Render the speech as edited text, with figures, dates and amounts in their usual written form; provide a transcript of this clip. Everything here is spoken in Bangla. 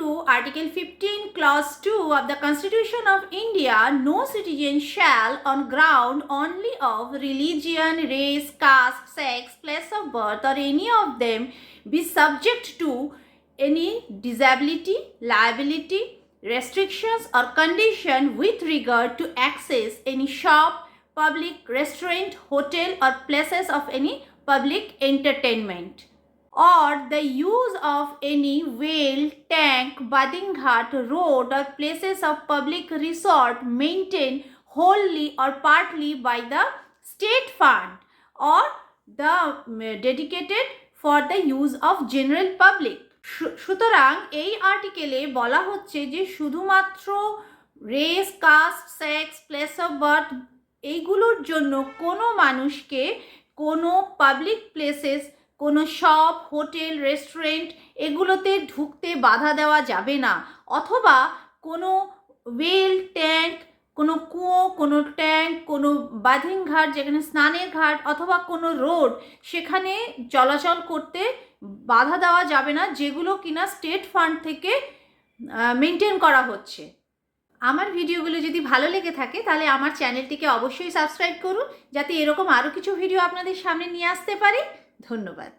to Article 15, Clause 2 of the Constitution of India, no citizen shall, on ground only of religion, race, caste, sex, place of birth, or any of them, be subject to any disability, liability, restrictions, or condition with regard to access any shop, public restaurant, hotel, or places of any public entertainment, or the use of any well, tank, bathing hut, road, or places of public resort maintained wholly or partly by the state fund or the dedicated for the use of general public. সুতরাং এই আর্টিকেলে বলা হচ্ছে যে শুধুমাত্র race, caste, sex, place of birth এইগুলোর জন্য কোনো মানুষকে কোনো পাবলিক প্লেসেস, কোনো শপ, হোটেল, রেস্টুরেন্ট এগুলোতে ঢুকতে বাধা দেওয়া যাবে না, অথবা কোনো ওয়েল, ট্যাঙ্ক, কোনো কুয়ো, কোনো ট্যাঙ্ক, কোনো বাথিং ঘাট যেখানে স্নানের ঘাট, অথবা কোনো রোড সেখানে চলাচল করতে বাধা দেওয়া যাবে না, যেগুলো কিনা স্টেট ফান্ড থেকে মেনটেন করা হচ্ছে। আমার ভিডিওগুলো যদি ভালো লেগে থাকে তাহলে আমার চ্যানেলটিকে অবশ্যই সাবস্ক্রাইব করুন, যাতে এরকম আরও কিছু ভিডিও আপনাদের সামনে নিয়ে আসতে পারি। ধন্যবাদ।